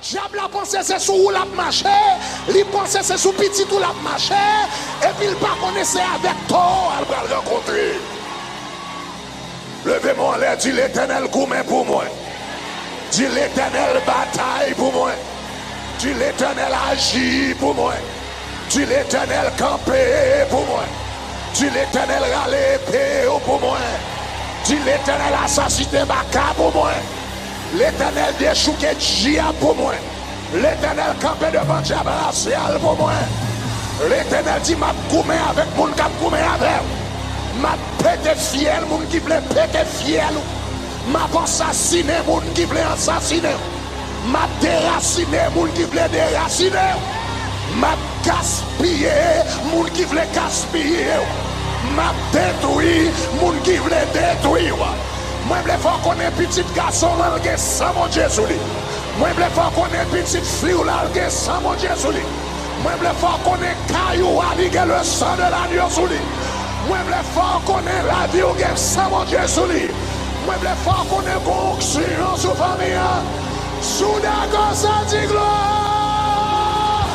diable a pensé c'est sous où la marché, il pensait c'est sous petit où la marché, et puis il pas connaissait avec toi, elle va le rencontrer. Levez-moi en l'air, dit l'Éternel gourmet pour moi. Dit l'Éternel bataille pour moi. Dit l'Éternel agit pour moi. Dit l'Éternel campé pour moi. Dit l'Éternel râler épée pour moi. Dit l'Éternel assassiné Baka pour moi. L'Éternel déchouqué Gia pour moi. L'Éternel campé devant diable racial pour moi. L'Éternel dit m'a goumé avec mon cap goumé avec. M'a pété fiel moun qui voulait péter fiel. M'a assassiné moun qui voulait assassiner. M'a déraciné moun qui voulait déraciner. M'a gaspillé moun qui voulait gaspiller. M'a détruit moun qui voulait détruire. Moi je veux faire qu'on est petit garçon là qui sans mon Dieu sur lui. Moi je veux faire qu'on est petite fille là qui sans mon Dieu sur lui. Moi je veux faire qu'on est caillou avec le sang de l'agneau sur lui. Moi je veux faire qu'on est la vie qui sans mon Dieu sur lui. Moi je veux faire qu'on est conscient sur famille. Sous d'accord ça dit gloire.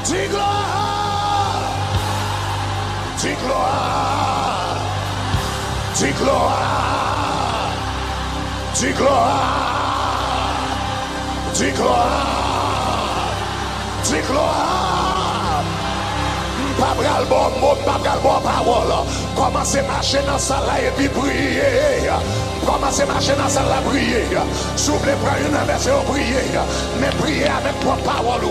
Dis gloire. Dis gloire. Dis gloire. Dis gloire. Dis gloire. Dis gloire. Pas bral bon mot, pas bral bon parole. Commencez à marcher dans ça là et puis prier. Commencez à marcher dans ça là prier. Soufflez prendre une verset au prier. Mais prier avec trois paroles.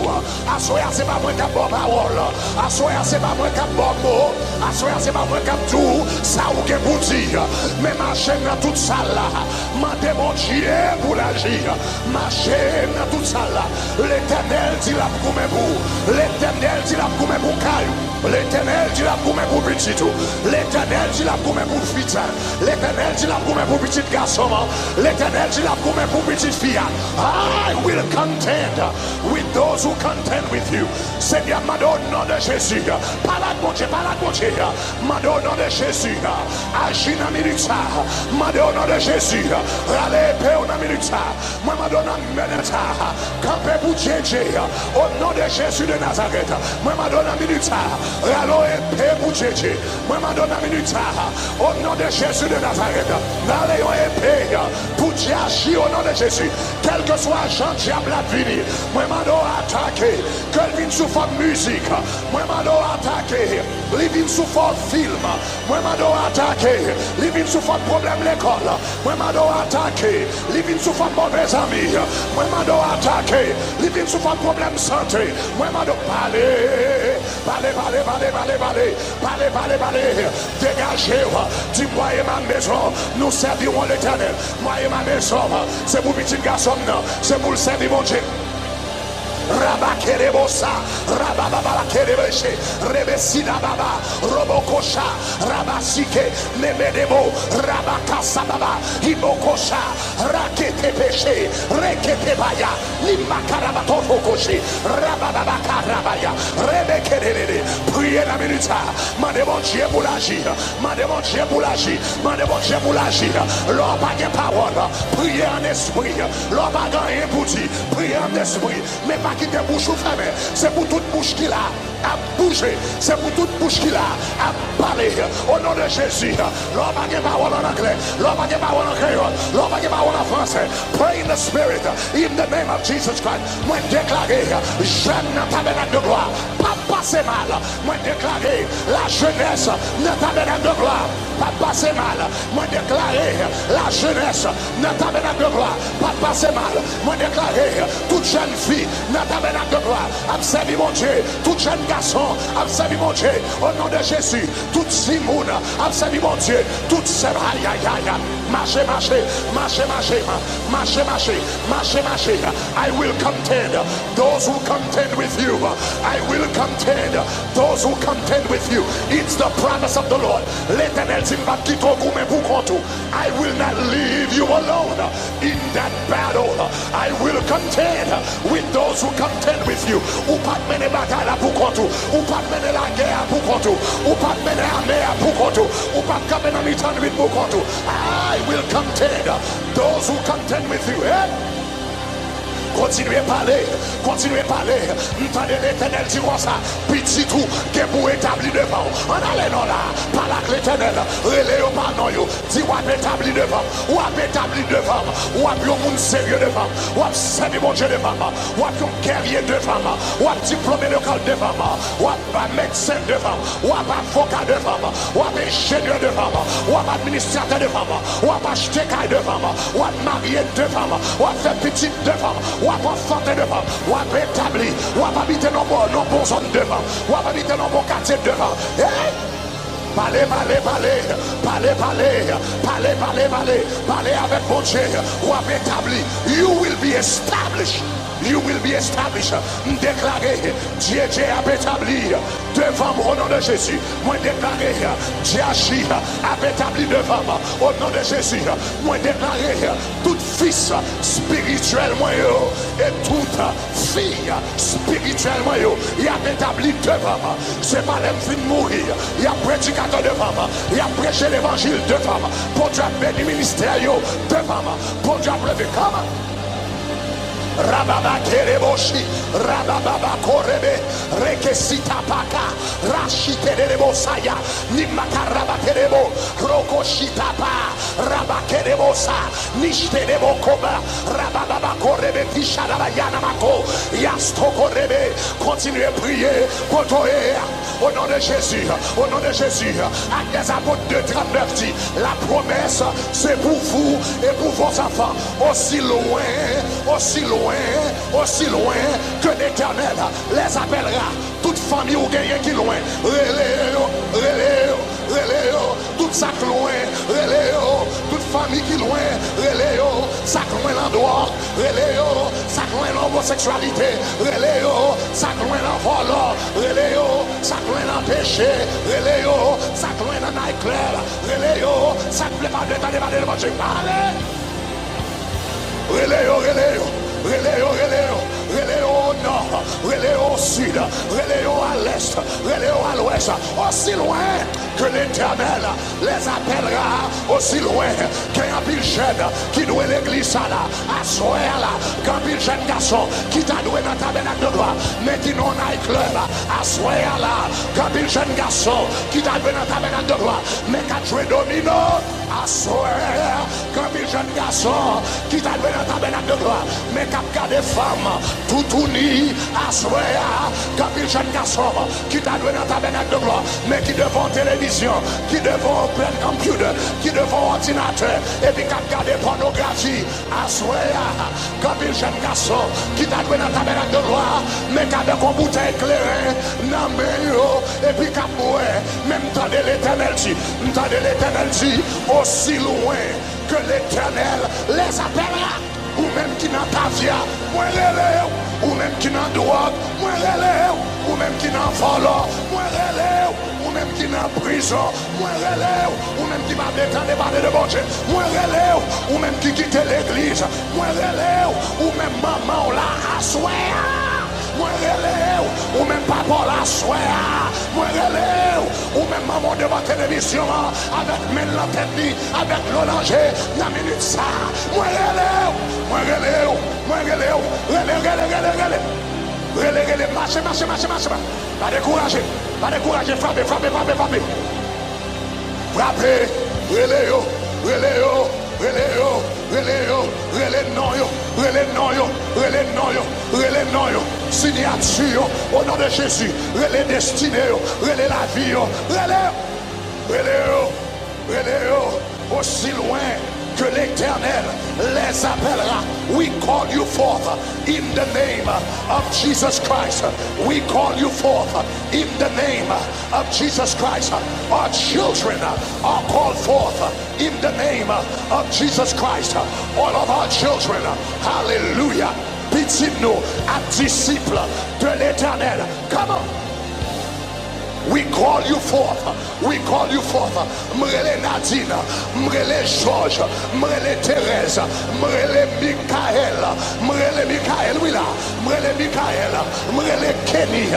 Assoya c'est pas moi qui a bon parole. Assoya c'est pas moi qui a bon mot. Assoya c'est pas moi qui a tout. Ça ou que pour dire. Mais marcher dans toute ça là. Mandez mon Dieu pour l'agir. Marcher dans toute ça là. L'Éternel dit la pour mes bouts. L'Éternel dit la pour mes bouts cailloux. L'Éternel dit la pour mes bouts petits tout. L'Éternel dit la pour mes bouts fita. L'Éternel dit la pour mes bouts petits garçons. L'Éternel dit la pour mes bouts petites filles. I will contend with those who contend with you. Seigneur, m'adonne au nom de Jésus. Parade mon Dieu, parade mon Dieu. M'adonne au nom de Jésus. Agis dans la minute. M'adonne au nom de Jésus. Râlez paix au nom de minute. Moi m'adonne au nom de campez pour Jésus. Au nom de Jésus de Nazareth. Moi m'adonne au minute. Râlez paix pour Jésus. Moi m'adonne au minute. Au nom de Jésus de Nazareth. Râlez épée pour Dieu agir au nom de Jésus. Quel que soit Jean diable à venir. Moi m'adonne attaquer. Que il vienne sous forme musique. Moi m'adonne attaquer. Il vienne sous forme film. Moi m'adonne attaquer. Il vienne sous forme problème l'école. Moi m'adonne attaquer. Il vienne sous forme mauvais amis. Moi m'adonne attaquer. Il vienne sous forme problème santé. Moi m'adonne parler. Parlez. Dégagez-vous. Dis-moi et ma maison. Nous servirons l'Éternel. Moi et ma maison. C'est pour petit garçon. C'est pour le servir mon Dieu. Rabakerebosa, Rabababa Kerebeshe, Rebesida Baba, Robokosha, Rabasike, Nemedebo, Rabakasa Baba, Ibokosha, Rakete Peshe, Rekete Baya, Limakarabatokoshe, Rabababa Karabaya, Rebekerele, priez la minute, mandez-moi Dieu pour l'agir, mandez-moi Dieu pour l'agir, mandez-moi Dieu pour l'agir, l'homme pas de parole, priez en esprit, l'homme pas gagné pour dire, priez en esprit, mais pas qui te bouche fermée, c'est pour toute bouche qu'il a à bouger, c'est pour toute bouche qu'il a à parler au nom de Jésus. L'homme pas de parole en anglais, l'homme pas de parole en créole, l'homme pas de parole en français. Pray in the spirit, in the name of Jesus Christ. Moi déclarer, jeune dans tabernacle de gloire, pas passer mal. Moi déclarer, la jeunesse dans tabernacle de gloire, pas passer mal. Moi déclarer, la jeunesse dans tabernacle de gloire, pas passer mal. Moi déclarer, toute jeune fille dans tabernacle de gloire, observez mon Dieu, toute jeune garçon, observez mon Dieu, au nom de Jésus, toute Simone, observez mon Dieu, toute sève, aïe, marchez. I will contend those who contend with you. I will contend those who contend with you. It's the promise of the Lord. L'Éternel dit pas quitter goumé pour compte. I will not leave you alone in that battle. I will contend with those who contend with you. Ou pas mener bataille pour compte. Ou pas mener la guerre pour compte. Ou pas mener la mer pour compte. Ou pas camper dans l'éternité pour compte. I will contend those who contend with you. Continuez à parler. Continuez à parler. Entendez l'Éternel dit comme ça. Petit tout, qui est pour établir devant. On allait non là. Par là que l'Éternel. Reléo par non yo. Dis ou à établir devant. Ou à établir devant. Ou à un monde sérieux devant. Ou à servir mon Dieu devant. Ou à un guerrier devant. Ou à diplômé local devant. Ou à médecin devant. Ou à avocat devant. Ou à ingénieur devant. Ou à administrateur devant. Ou à acheter caille devant. Ou à marier devant. Ou à faire petite devant. Ou à enfanter devant. Ou à établir. Ou à habiter dans bon zone devant. Ou à habiter dans bon quartier devant. Parlez, parlez, parlez, parlez, parlez, parlez, parlez, parlez, parlez avec mon Dieu. Ou à établir. You will be established. You will be established. Déclaré, Dieu a établi devant moi au nom de Jésus. Moi déclaré, Dieu a établi devant moi au nom de Jésus. Moi déclaré, toute fils spirituel moi et toute fille spirituelle moi il a établi devant moi. C'est pas l'homme fin de mourir. Il y a prédicateur devant moi. Il y a prêché l'évangile devant moi. Pour Dieu béni ministère devant moi. Pour Dieu lever comme Rababa Kereboshi, Rababa Korebe, Rekesita Paka, Rashite de Bosaya, Nimaka Rabakerebo, Rokoshitapa, Rabakerebosa, Nishte de Bokoba, Rababa Korebe, Tishadabayana Mako, Yasto Korebe, continuez à prier, au nom de Jésus, au nom de Jésus, à des apôtres de 39 dit, la promesse c'est pour vous et pour vos enfants, aussi loin que l'Éternel les appellera. Toute famille ou gagne qui loin, toute sac loin, toute famille qui loin, sac loin l'endroit, sac loin l'homosexualité, sac loin l'envol, sac loin l'empêché, sac loin l'en éclair, sac plaît pas de temps de manger. Relais au nord, relais au sud, relais à l'est, relais à l'ouest, aussi loin que l'Éternel les appellera, aussi loin qu'il y a un pile jeune qui doit l'église là, à soir là, qu'un pile jeune garçon qui t'a doué dans ta tabernacle de gloire, mais qui n'en a club, à soir là, qu'un pile jeune garçon qui t'a doué dans ta tabernacle de gloire, mais qui a joué domino, à soir, qu'un pile jeune garçon qui t'a doué dans ta tabernacle de gloire, mais qui a gardé femme, tout uni, à soir, qu'un pile jeune garçon qui t'a doué dans ta tabernacle de gloire, mais qui devant télévision, qui devant plein computer, qui devant ordinateur, et puis qui a gardé pornographie, à soir, qu'un pile jeune garçon qui t'a doué dans ta tabernacle de gloire, mais qui a des bouteilles éclairées, et puis qui a moué, même temps de l'Éternel dit, aussi loin que l'Éternel les appellera. Ou même qui n'a pas via, moi relève, ou même qui n'a drogue, moi relève, ou même qui n'a volant, moi relève, ou même qui n'a prison, moi relève, ou même qui m'a détendu parler de bon Dieu, moi relève, ou même qui quitte l'église, moi relève, ou même maman la assoya. Moi relève, ou même papa la soie, moi relève, ou même maman de votre télévision, avec men la tête, avec l'olanger, la minute ça, moi relève, relève, marchez, pas décourager, frappez, relais, signature au nom de Jésus, relais destiné, relais la vie, relais, aussi loin que l'Éternel les appellera. We call you forth in the name of Jesus Christ. We call you forth in the name of Jesus Christ. Our children are called forth in the name of Jesus Christ. All of our children, hallelujah. Petit-nous à disciples de l'Éternel. Come on. We call you forth. We call you forth. Mrele Nadine, Mrele Georges, Mrele Thérèse, Mrele Michael, oui là, Mrele Michael, m'rele Kenny,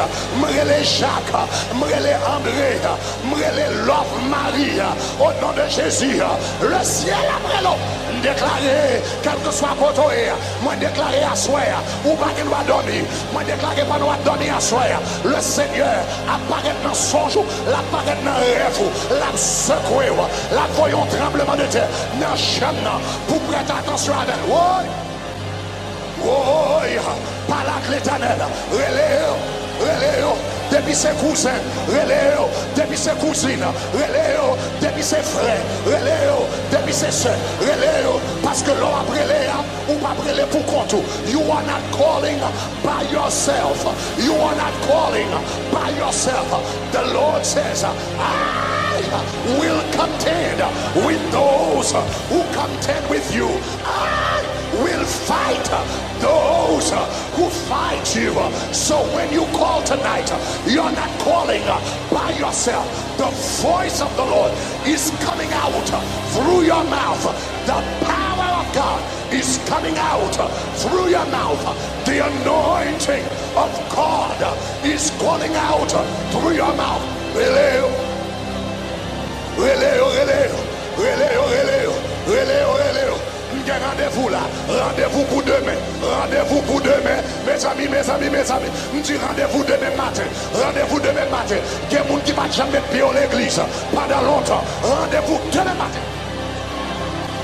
m'rele Jacques, m'rele André, m'rele Love Marie, au nom de Jésus, le ciel après l'eau, déclaré, quel que soit côté, moi déclaré à soi, ou pas qu'il doit dormir, moi déclaré pas doit dormir à soi, le Seigneur apparaît dans son jour, l'apparaît dans rêve, la secoué, la voyons tremblement de terre, dans chambre, pour prêter attention à elle. Oh, par la l'Éternel, reléo, depuis ses cousins, reléo, depuis ses cousines, reléo, depuis ses frères, reléo, depuis ses soeurs, reléo, parce que l'on a brûlé ou pas brûlé pour compte. You are not calling by yourself. You are not calling by yourself. The Lord says, I will contend with those who contend with you. I will fight those who fight you. So when you call tonight, you're not calling by yourself. The voice of the Lord is coming out through your mouth. The power of God is coming out through your mouth. The anointing of God is calling out through your mouth. Rendez-vous là, rendez-vous pour demain, rendez-vous pour demain, mes amis, me dis rendez-vous demain matin, rendez-vous demain matin, il y a des gens qui ne vont jamais mettre pied à l'église, pendant longtemps, rendez-vous demain matin.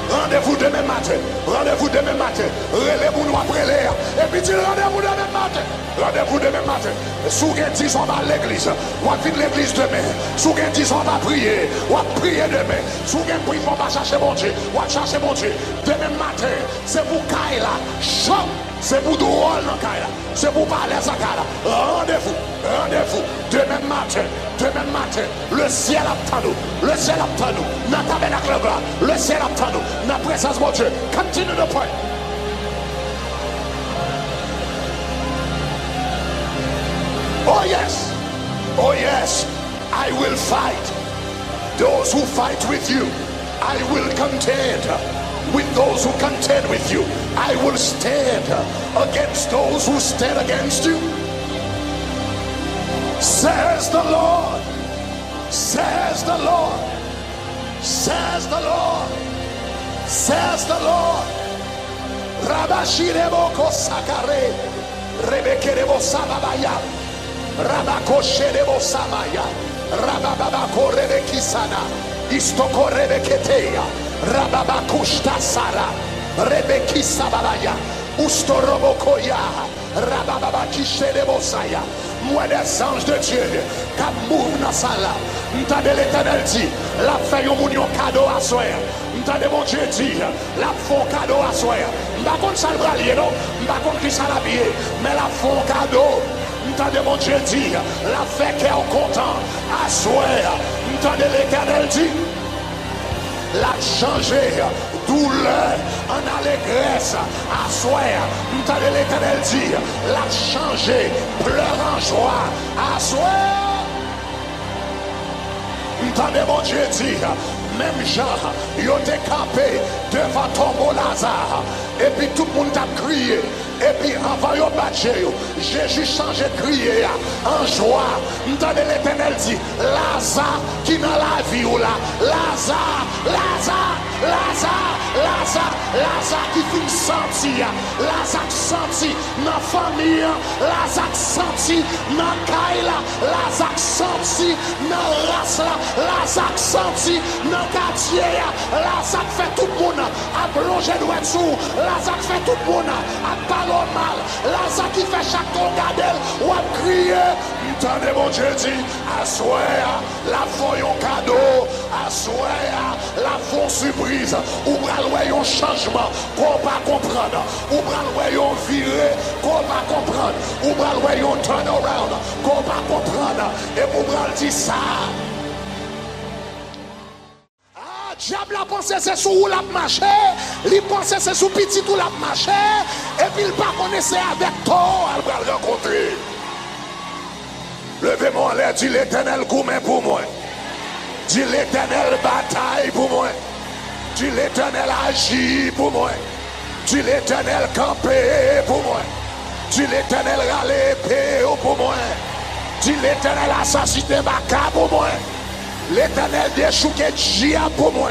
Rendez-vous demain matin, rendez-vous demain matin, relève-vous nous après l'air, et puis dis rendez-vous demain matin, rendez-vous demain matin. Sous 10 on va à l'église, on va venir l'église demain, sous 10 on va prier, on va prier demain, sous 10 on va chercher mon Dieu, on va chercher mon Dieu. Demain matin, c'est pour Kaila, chant, c'est pour drôle dans Kaila, c'est pour parler à Kaila. Rendez-vous, demain matin, le ciel attend nous, le ciel attend nous, dans ta tabernacle là, le ciel attend nous, dans la présence de mon Dieu. Continue de prier. Oh yes, I will fight those who fight with you. I will contend with those who contend with you. I will stand against those who stand against you. Says the Lord, says the Lord, says the Lord, says the Lord. Rabashirebo kosakare, rebekerebo sababaya, rabakosherebo samaya, rabababako rebekisana, istoko rebeketeya, rababakushta sara, rebekisababaya, ustorobokoya, rabababakisherebo saya. Moi des anges de Dieu qui mourent dans ça là. M'tendez l'Éternel dit, la fait yon moun yon cadeau à soi. M'tendez mon Dieu dit, la font cadeau à soi. M'pa contre ça le bralier non, m'pa contre qui ça l'habiller, mais la font cadeau. M'tendez mon Dieu dit, la fait qu'elle content à soi. M'tendez l'Éternel dit, la changer douleur en allégresse à soi. M'tendez l'Éternel dit, la changer pleurs en joie à soi. M'tendez mon Dieu dit, même genre, il était campé devant tombeau Lazare, et puis tout le monde a crié. Et puis avant de battre, Jésus changé de crier en joie. M'tendez l'Éternel dit, Lazare qui dans la vie ou là, Lazare qui finit sentir, Lazare senti dans la famille, Lazare senti dans la caille, Lazare senti dans la race, Lazare senti dans le quartier, Lazare fait tout le monde à plonger droit dessous, Lazare fait tout le monde à parler mal, Lazare qui fait chaque tour gadel ou à crier. M'tendez mon Dieu dit, assoir la voyons cadeau, assoir la font surprise, ou bral un changement qu'on pas comprendre, ou bral un viré qu'on pas comprendre, ou bral un turn around qu'on pas comprendre, et pour bral dit ça. Diable a pensé c'est sous où la marché, il pensait c'est sous petit où la marché, et puis il pas connaissait avec toi, elle va le rencontrer. Levez-moi en l'air, dit l'Éternel gourmet pour moi. Dit l'Éternel bataille pour moi. Dit l'Éternel agit pour moi. Dit l'Éternel campé pour moi. Dis l'Éternel râle épée pour moi. Dis l'Éternel assassiné Baka pour moi. L'Éternel déchouqué Gia pour moi.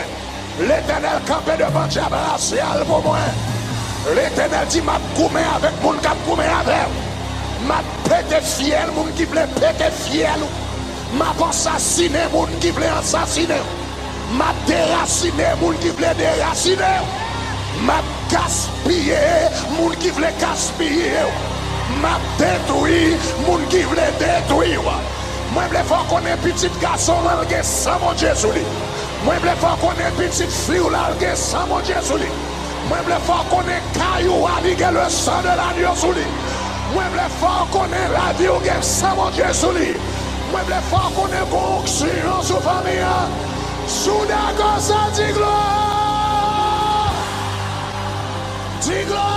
L'Éternel campé devant diable racial pour moi. L'Éternel dit m'a coumé avec moun k'ap coumé avec. M'a pété fiel moun qui voulait péter fiel. M'a assassiné moun qui voulait assassiner. M'a déraciné moun qui voulait déraciner. M'a gaspillé moun qui voulait gaspiller. M'a détruit moun qui voulait détruire. Moi je veux faire qu'on est petit garçon là qui sans mon Dieu sous lui. Moi je veux faire qu'on est petite fille là qui sans mon Dieu sous lui. Moi je veux faire qu'on est caillou avec le sang de l'agneau sous lui. Moi je veux faire qu'on est la vie qui sans mon Dieu sous lui. Moi je veux faire qu'on est fonction sous famille. Sous d'accord ça dit gloire. Dis gloire.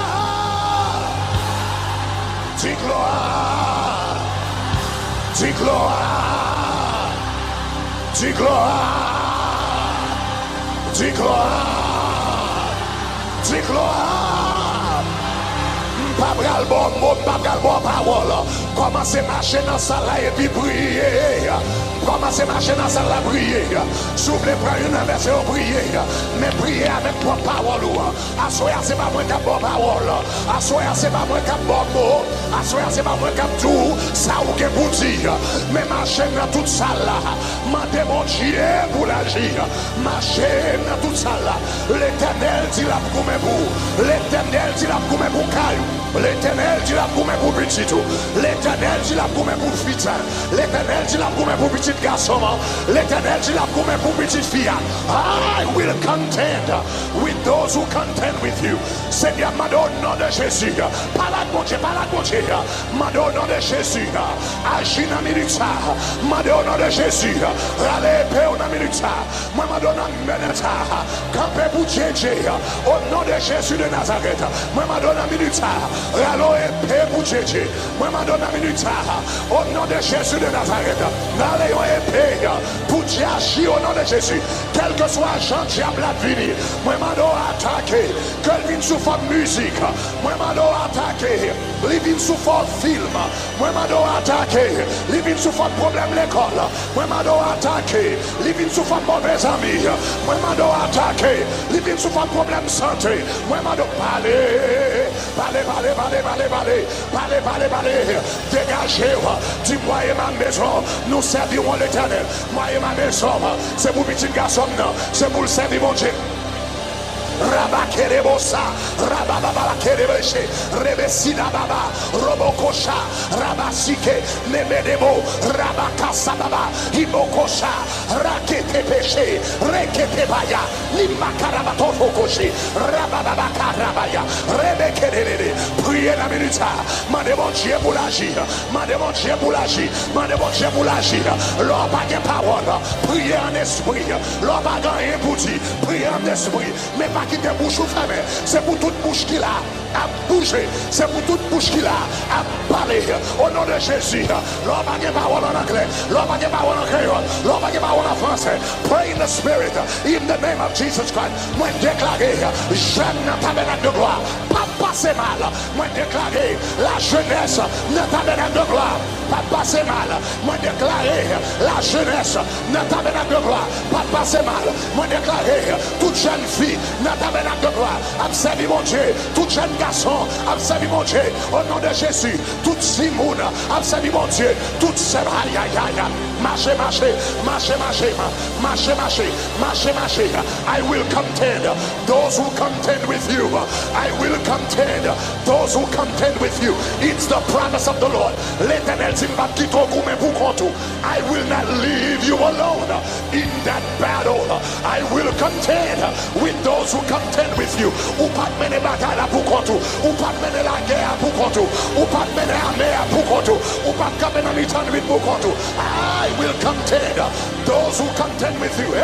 Dis gloire. Dis gloire. Dis gloire. Dis gloire. Dis gloire. Pas bral bon mot, pas bral bon parole. Commencez à marcher dans ça là et puis prier. Commencez à marcher dans ça là prier. Soufflez prendre une verset au prier. Mais prier avec trois paroles. Assoya c'est pas moi qui a bon parole. Assoya c'est pas moi qui a bon mot. Assoya c'est pas moi qui a tout. Ça ou que pour dire. Mais marcher dans toute ça là. Mandez mon Dieu pour l'agir. Marcher dans toute ça là. L'Éternel dit la pour mes bouts. L'Éternel dit la pour mes bouts cailloux. L'Éternel dit la pour mes bouts petits tout. L'Éternel dit la pour mes bouts fitin. L'Éternel dit la pour mes bouts petits garçons. L'Éternel dit la pour mes bouts petites filles. I will contend with those who contend with you. Seigneur, m'adonne au nom de Jésus. Parade mon Dieu, parade mon Dieu. M'adonne au nom de Jésus. Agis dans la minute. M'adonne au nom de Jésus. Râle épée au nom de minute. Moi m'adonne au nom de ça. Campé pour Jésus. Au nom de Jésus de Nazareth. Moi m'adonne au minute. Râle épée pour Jésus. Moi m'adonne au minute. Au nom de Jésus de Nazareth. Râle épée pour Jésus au nom de Jésus. Quel que soit Jean diable à venir. Moi m'adonne attaquer. Que il vienne sous forme musique. Moi m'adonne attaquer. Il vienne sous forme film. Moi m'adonne attaquer. Il vienne sous forme problème l'école. Moi m'adonne attaquer. Il vienne sous forme mauvais amis. Moi m'adonne attaquer. Il vienne sous forme problème santé. Moi m'adonne parler. Parler. Dégagez-vous. Dis-moi et ma maison. Nous servirons l'Éternel. Moi et ma maison. C'est pour petit garçon. C'est pour le servir mon Dieu. Rabakerebosa, Rabababa Kerebeshe, Rebesina Baba, Robokosha, Rabasike, Nemedebo, Rabakasa Baba, Ibokosha, Rakete Peshe, Rekete Baya, Limakarabato Koshi, Rabababa Karabaya, Rebekerere, priez la minute, mandez mon Dieu pour l'agir, mandez mon Dieu pour l'agir, mandez mon Dieu pour l'agir, l'homme pas de parole, priez en esprit, l'homme pas gagné pour dire, priez en esprit, mais pas qui te bouche fermée, c'est pour toute bouche qui l'a à bouger, c'est pour toute bouche qui l'a à parler au nom de Jésus. L'homme pas de parole en anglais, l'homme pas de parole en créole, l'homme pas de parole en français. Pray in the spirit, in the name of Jesus Christ. Moi déclarer, jeune dans tabernacle de gloire, pas passer mal. Moi déclarer, la jeunesse dans tabernacle de gloire, pas passer mal. Moi déclarer, la jeunesse dans tabernacle de gloire, pas passer mal. Moi déclarer, toute jeune fille dans tabernacle de gloire, observez mon Dieu, toute jeune garçon, observez mon Dieu, au nom de Jésus, toute Simone, observez mon Dieu, toute sève, aïe, marchez. I will contend those who contend with you. I will contend those who contend with you. It's the promise of the Lord. L'Éternel dit m'a quitté mais pour compte. I will not leave you alone in that battle. I will contend with those who contend with you. Ou pas mener bataille pour compte. Ou pas mener la guerre pour compte. Ou pas mener la mer pour compte. Ou pas camper dans l'éternité pour compte. I will contend those who contend with you.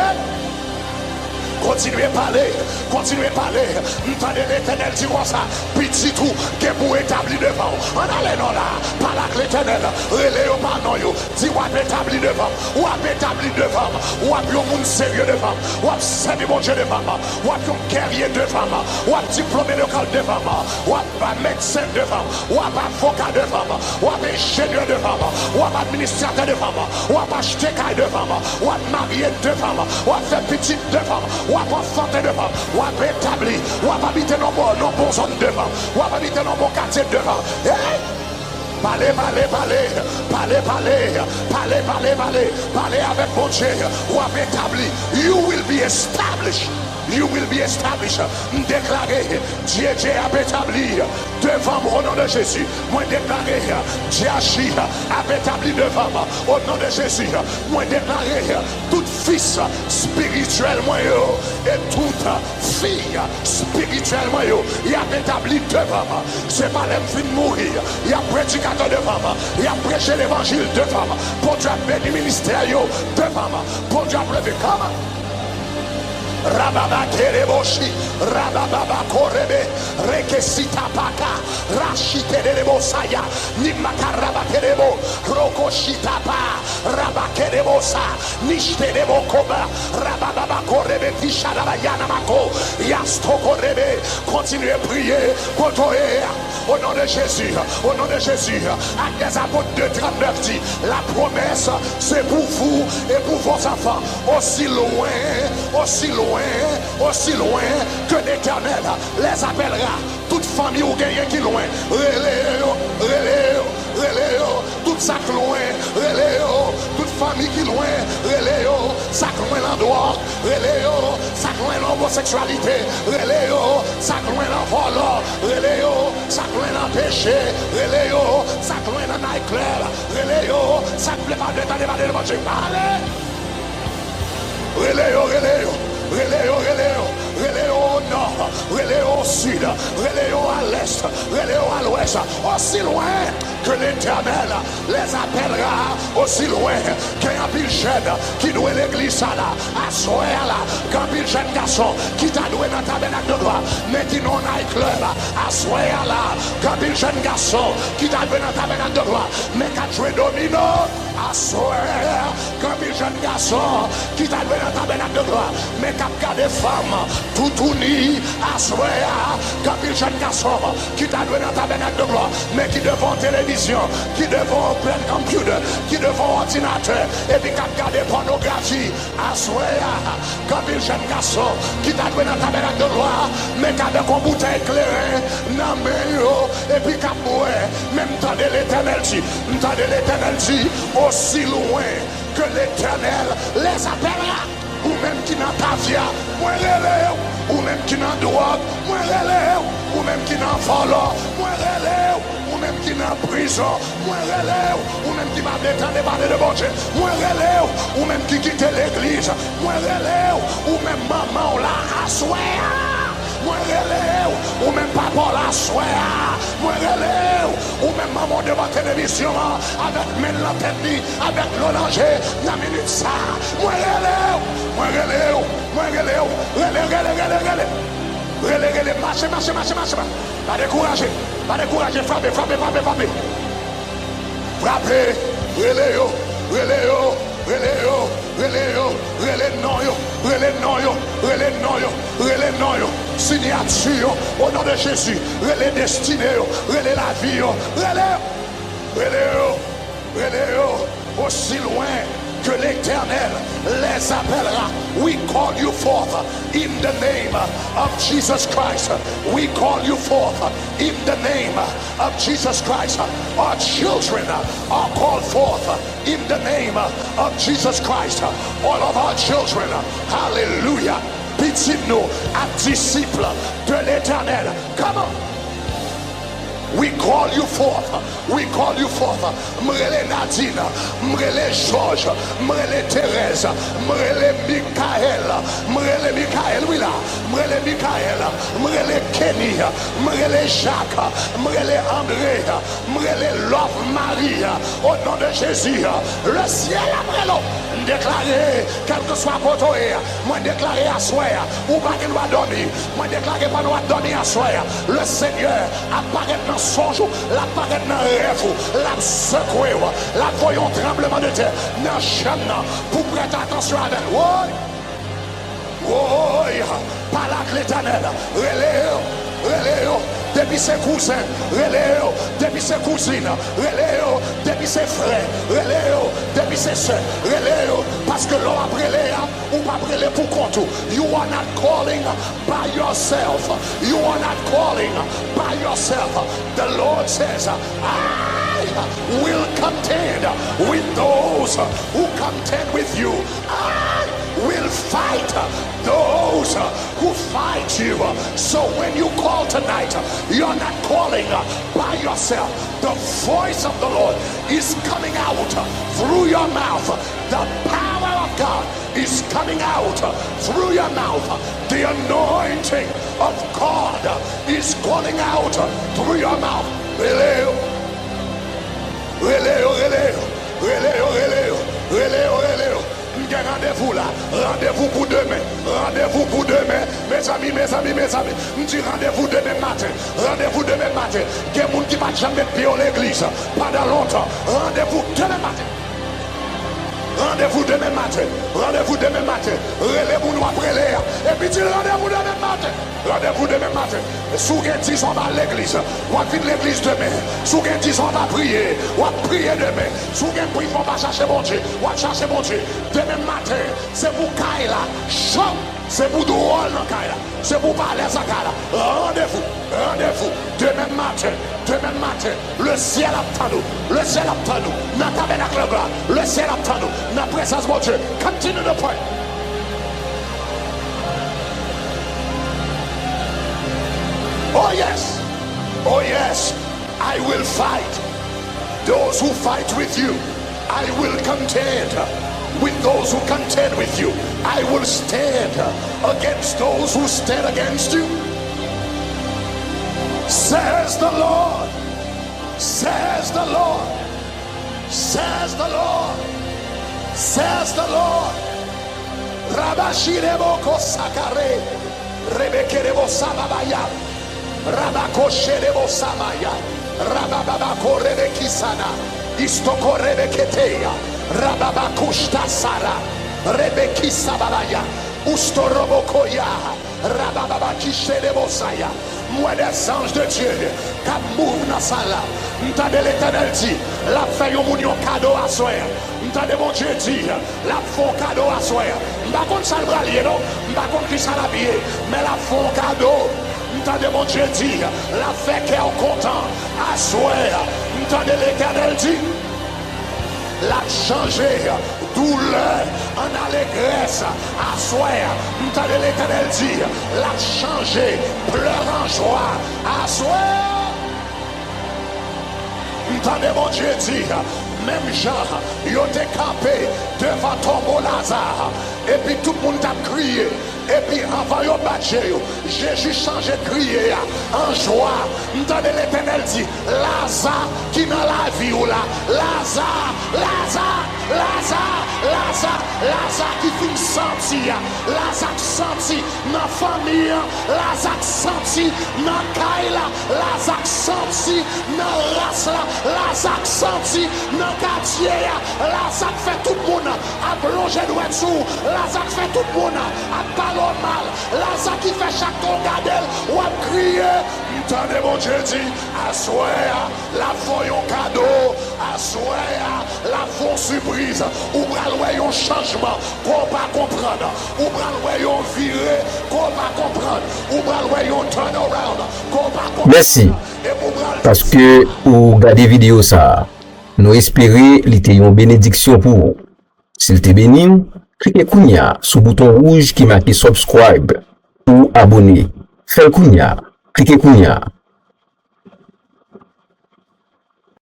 Continuez à parler. Continuez à parler. Entendez l'Éternel dit comme ça. Petit tout, que pour établir devant. On allait non là. Par là que l'Éternel. Reléo par non yo. Dis ou établir devant. Ou établir devant. Ou un monde sérieux devant. Ou servir mon Dieu devant. Ou un guerrier devant. Ou un diplômé local devant. Ou un médecin devant. Ou un avocat devant. Ou un ingénieur devant. Ou un administrateur devant. Ou un acheteur devant. Ou un marié devant. Ou un fait petit devant. Ou un enfant devant. Ou un établi. Ou un habiter dans bon zone devant. Ou un habiter dans bon quartier devant. Parlez, parlez, parlez, parlez, parlez, parlez, parlez, parlez, parlez avec mon Dieu. Ou à établi. You will be established. You will be established. Déclaré, Dieu a établi devant moi au nom de Jésus. Moi déclaré, Dieu a établi devant moi au nom de Jésus. Moi déclaré, tout fils spirituel moi et toute fille spirituelle moi il a établi devant moi. C'est pas l'homme fin de mourir. Il y a prédicateur devant moi. Il y a prêché l'évangile devant moi. Pour Dieu béni ministère devant moi. Pour Dieu lever comme Rababa Kereboshi, Rababa Korebe, Rekesita Paka, Rashite de Bosaya, Nimakaraba Kerebo, Rokoshita Pa, Rabakerebosa, Nishte de Bokoba, Rababa Korebe, Tishadabayana Mako, Yasto Korebe, continuez à prier, au nom de Jésus, au nom de Jésus, à des apôtres de 39 dit, la promesse c'est pour vous et pour vos enfants, aussi loin que l'Éternel les appellera. Toute famille ou gagne qui loin, toute sac loin, toute famille qui loin, sac loin l'endroit, sac loin l'homosexualité, sac loin l'envol, sac loin l'empêché, sac loin l'en éclair, sac plaît pas de temps de manger. Reléo au nord, reléo au sud, reléo à l'est, reléo à l'ouest, aussi loin que l'Éternel les appellera, aussi loin qu'il y a un pile jeune qui doit l'église là, à soir là, qu'un pile jeune garçon qui t'a doué dans ta tabernacle de gloire, mais qui n'en a club, à soir là, qu'un pile jeune garçon qui t'a doué dans ta tabernacle de gloire, mais qui a joué domino, à soir, qu'un pile jeune garçon qui t'a doué dans ta tabernacle de gloire, mais qui a gardé femme, tout uni, à soir, qu'un pile jeune garçon qui t'a doué dans ta tabernacle de gloire, mais qui devant télévision, qui devant plein computer, qui devant ordinateur, et puis qui a gardé pornographie, à soir, qu'un pile jeune garçon qui t'a doué dans ta tabernacle de gloire, mais qui a des bouteilles éclairées, non mais et puis qui a moué, même temps de l'Éternel dit, aussi loin que l'Éternel les appellera. Ou même qui n'a pas via, moi relève, ou même qui n'a drogue, moi relève, ou même qui n'a volant, moi relève, ou même qui n'a prison, moi relève, ou même qui m'a détendu parler de bon Dieu, moi relève, ou même qui quitte l'église, moi relève, ou même maman la assoya. Moi relève, ou même papa la soya, moi relève, ou même maman de votre télévision, avec men la tête, avec l'oranger, la minute ça, moi relève, relève, marchez, pas décourager, frappez, relève, signature au nom de Jésus, relève destinée, relève la vie, relève, aussi loin que l'Éternel les appellera. We call you forth in the name of Jesus Christ. We call you forth in the name of Jesus Christ. Our children are called forth in the name of Jesus Christ. All of our children, hallelujah. Petit nous à disciples de l'Éternel. Come on. We call you forth. We call you forth. Mrele Nadine, Mrele George, Mrele Thérèse, Mrele Michael, oui là, Mrele Michael, Mrele Kenny, Mrele Jacques, Mrele André, Mrele Love Marie, au nom de Jésus, le ciel après l'eau, déclaré, quel que soit votre moi déclaré à soi, ou pas qu'il doit dormir, moi déclaré pas doit dormir à soi, le Seigneur apparaît dans son jour, l'apparaît dans rêve, la secoué, la voyons tremblement de terre, dans chambre, pour prêter attention à elle. Oui, par la l'Éternel, reléo, depuis ses cousins, reléo, depuis ses cousines, reléo, depuis ses frères, reléo, depuis ses soeurs, reléo, parce que l'on a brûlé ou pas brûlé pour compte. You are not calling by yourself. You are not calling by yourself. The Lord says, I will contend with those who contend with you. I will fight those who fight you. So when you call tonight, you're not calling by yourself. The voice of the Lord is coming out through your mouth. The power of God is coming out through your mouth. The anointing of God is calling out through your mouth. Rendez-vous là, rendez-vous pour demain, rendez-vous pour demain, mes amis, me dit rendez-vous demain matin, rendez-vous demain matin, il y a des gens qui ne vont jamais mettre pied à l'église, pendant longtemps, rendez-vous demain matin. Rendez-vous demain matin, rendez-vous demain matin, relève-vous nous après l'air, et puis dis rendez-vous demain matin, rendez-vous demain matin. Sous qu'un 10 on va à l'église, on va venir l'église demain, sous qu'un 10 on va prier, on va prier demain, sous qu'un prix on va chercher mon Dieu, on va chercher mon Dieu. Demain matin, c'est pour Kaila, chant, c'est pour drôle dans Kaila, c'est pour parler à Kaila. Rendez-vous, demain matin, le ciel attend nous, le ciel attend nous, dans ta tabernacle là, le ciel attend nous, dans la présence de mon Dieu. Continue de prier. Oh yes, I will fight those who fight with you. I will contend with those who contend with you. I will stand against those who stand against you. Says the Lord, says the Lord, says the Lord, says the Lord. Rabashirebo kosakare, rebekerebo sababaya, rabakosherebo samaya, rababako rebekisana, istoko rebeketeya, rababakushtasara, rebekisababaya, ustorobokoya, rababakisherebo saya. Moi des anges de Dieu qui mourent dans ça là. M'tendez l'Éternel dit, la fait yon moun yon cadeau à soi. M'tendez mon Dieu dit, la font cadeau à soi. M'pa contre ça le bralier non, m'pa contre qui ça l'habiller, mais la font cadeau. M'tendez mon Dieu dit, la fait qu'elle content à soi. M'tendez l'Éternel dit, la changer douleur en allégresse à soi. M'tendez l'Éternel dit, la changer pleurs en joie à soi. M'tendez mon Dieu dit, même genre, il était campé devant tombeau Lazare, et puis tout le monde a crié. Et puis avant de battre, Jésus changé de crier en joie. M'tendez l'Éternel dit, Lazare qui dans la vie ou là, Lazare qui finit sentir, Lazare senti dans la famille, Lazare senti dans la caille, Lazare senti dans la race, Lazare senti dans le quartier, Lazare fait tout le monde à plonger droit dessous, Lazare fait tout le monde à parler mal, Lazare qui fait chaque tour gadel ou à crier. M'tendez mon Dieu dit, assoya, la voyons cadeau, assoya, la font surprise, ou bral un changement qu'on va comprendre, ou bral un viré qu'on va comprendre, ou bral un turn around qu'on va comprendre. Merci. Parce que ou regardez vidéo ça, nous espérons l'été une bénédiction pour vous. S'il te béni, cliquez kounya sur le bouton rouge qui marque subscribe ou abonner. Faites kounya, cliquez kounya.